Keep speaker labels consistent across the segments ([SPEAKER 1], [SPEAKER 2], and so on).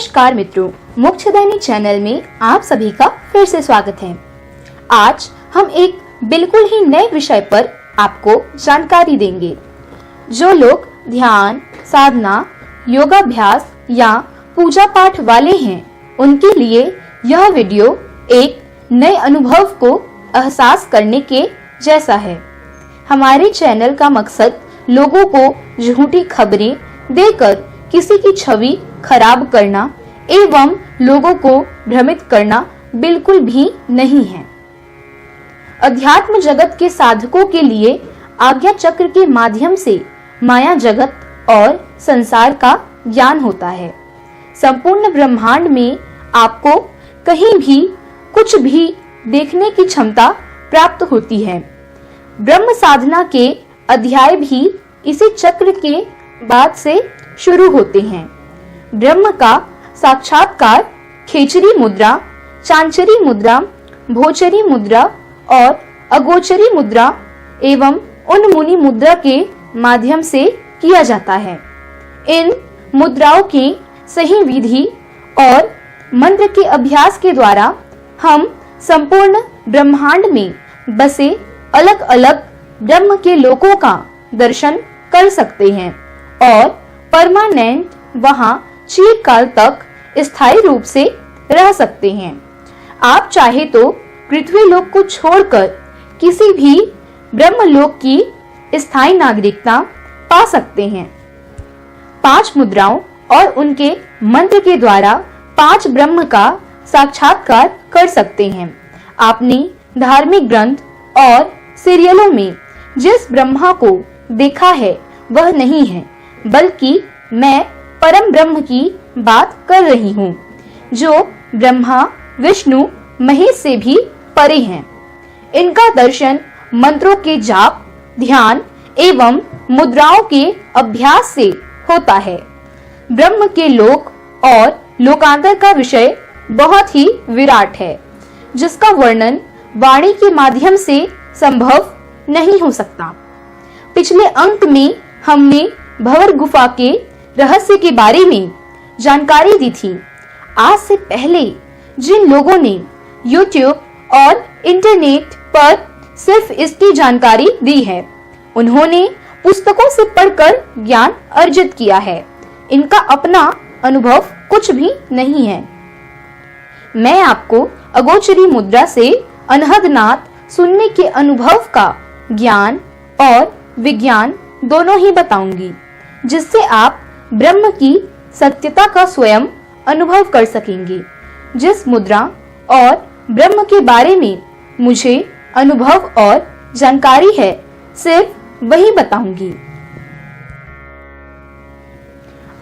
[SPEAKER 1] नमस्कार मित्रों, मोक्षदायिनी चैनल में आप सभी का फिर से स्वागत है। आज हम एक बिल्कुल ही नए विषय पर आपको जानकारी देंगे। जो लोग ध्यान, साधना, योगाभ्यास या पूजा पाठ वाले हैं, उनके लिए यह वीडियो एक नए अनुभव को एहसास करने के जैसा है। हमारे चैनल का मकसद लोगों को झूठी खबरें देकर किसी की छवि खराब करना एवं लोगों को भ्रमित करना बिल्कुल भी नहीं है। अध्यात्म जगत के साधकों के लिए आज्ञा चक्र के माध्यम से माया जगत और संसार का ज्ञान होता है। संपूर्ण ब्रह्मांड में आपको कहीं भी कुछ भी देखने की क्षमता प्राप्त होती है। ब्रह्म साधना के अध्याय भी इसी चक्र के बाद से शुरू होते हैं। ब्रह्म का साक्षात्कार खेचरी मुद्रा, चांचरी मुद्रा, भोचरी मुद्रा और अगोचरी मुद्रा एवं उन्मुनि मुद्रा के माध्यम से किया जाता है। इन मुद्राओं की सही विधि और मंत्र के अभ्यास के द्वारा हम संपूर्ण ब्रह्मांड में बसे अलग अलग ब्रह्म के लोकों का दर्शन कर सकते हैं और परमानेंट वहां चिरकाल तक स्थायी रूप से रह सकते हैं। आप चाहे तो पृथ्वी लोक को छोड़कर किसी भी ब्रह्म लोक की स्थायी नागरिकता पा सकते हैं। 5 मुद्राओं और उनके मंत्र के द्वारा 5 ब्रह्म का साक्षात्कार कर सकते हैं। आपने धार्मिक ग्रंथ और सीरियलों में जिस ब्रह्मा को देखा है वह नहीं है, बल्कि मैं परम ब्रह्म की बात कर रही हूँ, जो ब्रह्मा, विष्णु, महेश से भी परे हैं। इनका दर्शन मंत्रों के जाप, ध्यान एवं मुद्राओं के अभ्यास से होता है। ब्रह्म के लोक और लोकांतर का विषय बहुत ही विराट है, जिसका वर्णन वाणी के माध्यम से संभव नहीं हो सकता। पिछले अंक में हमने भंवर गुफा के रहस्य के बारे में जानकारी दी थी। आज से पहले जिन लोगों ने YouTube और इंटरनेट पर सिर्फ इसकी जानकारी दी है, उन्होंने पुस्तकों से पढ़कर ज्ञान अर्जित किया है। इनका अपना अनुभव कुछ भी नहीं है। मैं आपको अगोचरी मुद्रा से अनहद नाद सुनने के अनुभव का ज्ञान और विज्ञान दोनों ही बताऊंगी, जिससे आप ब्रह्म की सत्यता का स्वयं अनुभव कर सकेंगे। जिस मुद्रा और ब्रह्म के बारे में मुझे अनुभव और जानकारी है, सिर्फ वही बताऊंगी।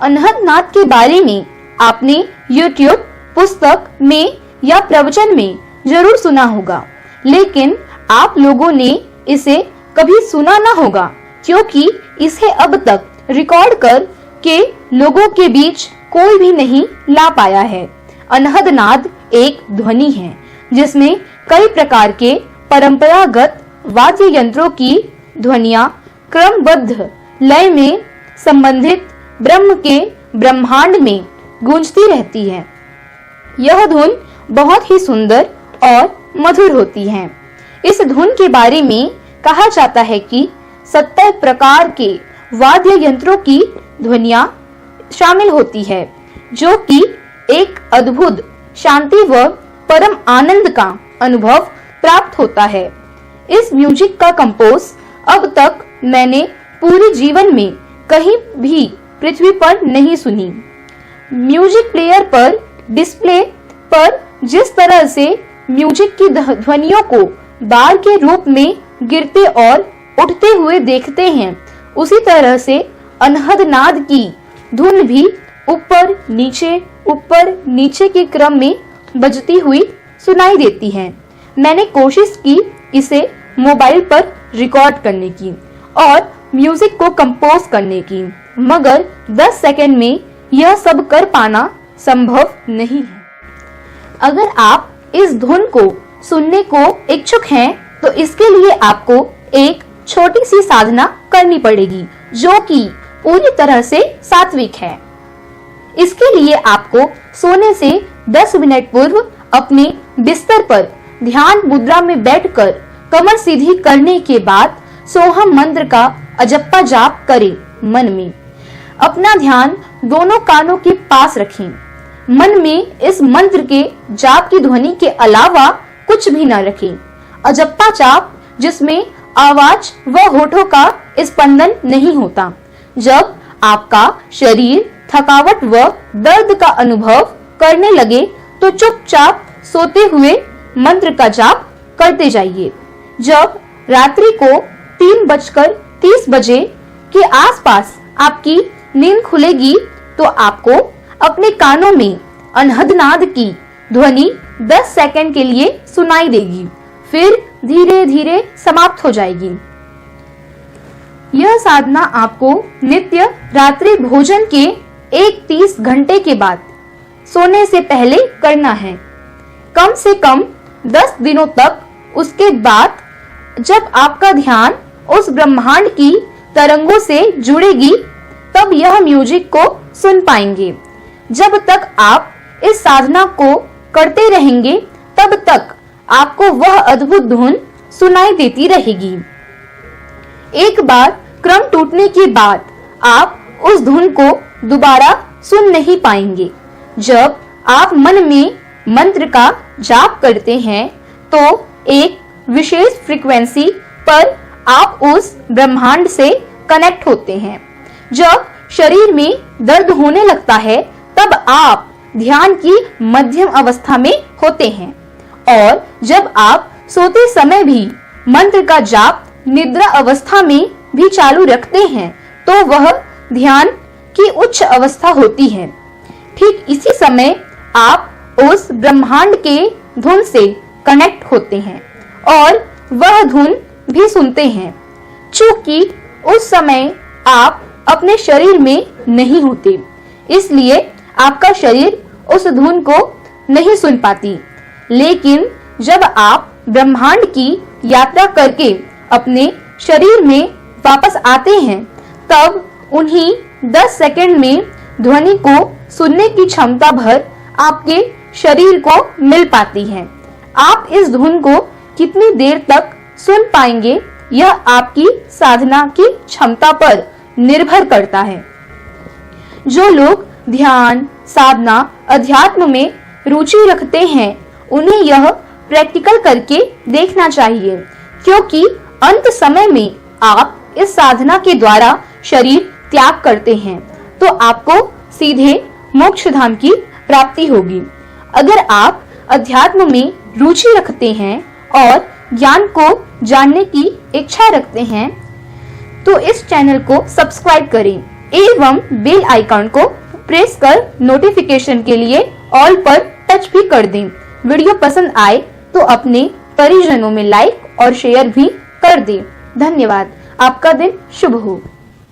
[SPEAKER 1] अनहद नाद के बारे में आपने YouTube, पुस्तक में या प्रवचन में जरूर सुना होगा, लेकिन आप लोगों ने इसे कभी सुना ना होगा, क्योंकि इसे अब तक रिकॉर्ड कर के लोगों के बीच कोई भी नहीं ला पाया है। अनहद नाद एक ध्वनि है जिसमें कई प्रकार के परंपरागत वाद्य यंत्रों की ध्वनियां क्रमबद्ध लय में संबंधित ब्रह्म के ब्रह्मांड में गूंजती रहती है। यह धुन बहुत ही सुंदर और मधुर होती है। इस धुन के बारे में कहा जाता है कि 70 प्रकार के वाद्य यंत्रों की ध्वनियां शामिल होती है, जो कि एक अद्भुत शांति व परम आनंद का अनुभव प्राप्त होता है। इस म्यूजिक का कंपोज अब तक मैंने पूरे जीवन में कहीं भी पृथ्वी पर नहीं सुनी। म्यूजिक प्लेयर पर डिस्प्ले पर जिस तरह से म्यूजिक की ध्वनियों को बार के रूप में गिरते और उठते हुए देखते हैं, उसी तरह से अनहद नाद की धुन भी ऊपर नीचे के क्रम में बजती हुई सुनाई देती है। मैंने कोशिश की इसे मोबाइल पर रिकॉर्ड करने की और म्यूजिक को कंपोज करने की, मगर 10 सेकंड में यह सब कर पाना संभव नहीं है। अगर आप इस धुन को सुनने को इच्छुक हैं, तो इसके लिए आपको एक छोटी सी साधना करनी पड़ेगी, जो कि पूरी तरह से सात्विक है। इसके लिए आप आपको सोने से 10 मिनट पूर्व अपने बिस्तर पर ध्यान मुद्रा में बैठकर कमर सीधी करने के बाद सोहम मंत्र का अजप्पा जाप करें। मन में अपना ध्यान दोनों कानों के पास रखें। मन में इस मंत्र के जाप की ध्वनि के अलावा कुछ भी न रखें। अजप्पा जाप जिसमें आवाज व होठों का स्पंदन नहीं होता। जब आपका शरीर थकावट व दर्द का अनुभव करने लगे तो चुपचाप सोते हुए मंत्र का जाप करते जाइए। जब रात्रि को 3:30 बजे के आसपास आपकी नींद खुलेगी तो आपको अपने कानों में अनहदनाद की ध्वनि 10 सेकंड के लिए सुनाई देगी, फिर धीरे धीरे समाप्त हो जाएगी। यह साधना आपको नित्य रात्रि भोजन के 30 घंटे के बाद सोने से पहले करना है। कम से कम 10 दिनों तक। उसके बाद जब आपका ध्यान उस ब्रह्मांड की तरंगों से जुड़ेगी तब यह म्यूजिक को सुन पाएंगे। जब तक आप इस साधना को करते रहेंगे तब तक आपको वह अद्भुत धुन सुनाई देती रहेगी। एक बार क्रम टूटने के बाद आप उस धुन को दोबारा सुन नहीं पाएंगे। जब आप मन में मंत्र का जाप करते हैं तो एक विशेष फ्रीक्वेंसी पर आप उस ब्रह्मांड से कनेक्ट होते हैं। जब शरीर में दर्द होने लगता है तब आप ध्यान की मध्यम अवस्था में होते हैं और जब आप सोते समय भी मंत्र का जाप निद्रा अवस्था में भी चालू रखते हैं तो वह ध्यान की उच्च अवस्था होती है। ठीक इसी समय आप उस ब्रह्मांड के धुन से कनेक्ट होते हैं और वह धुन भी सुनते हैं। चूंकि उस समय आप अपने शरीर में नहीं होते, इसलिए आपका शरीर उस धुन को नहीं सुन पाती। लेकिन जब आप ब्रह्मांड की यात्रा करके अपने शरीर में वापस आते हैं तब उन्हीं 10 सेकंड में ध्वनि को सुनने की क्षमता भर आपके शरीर को मिल पाती है। आप इस धुन को कितनी देर तक सुन पाएंगे यह आपकी साधना की क्षमता पर निर्भर करता है। जो लोग ध्यान, साधना, अध्यात्म में रुचि रखते हैं उन्हें यह प्रैक्टिकल करके देखना चाहिए, क्योंकि अंत समय में आप इस साधना के द्वारा शरीर त्याग करते हैं तो आपको सीधे मोक्ष धाम की प्राप्ति होगी। अगर आप अध्यात्म में रुचि रखते हैं और ज्ञान को जानने की इच्छा रखते हैं तो इस चैनल को सब्सक्राइब करें एवं बेल आइकन को प्रेस कर नोटिफिकेशन के लिए ऑल पर टच भी कर दें। वीडियो पसंद आए तो अपने परिजनों में लाइक और शेयर भी कर दें। धन्यवाद। आपका दिन शुभ हो।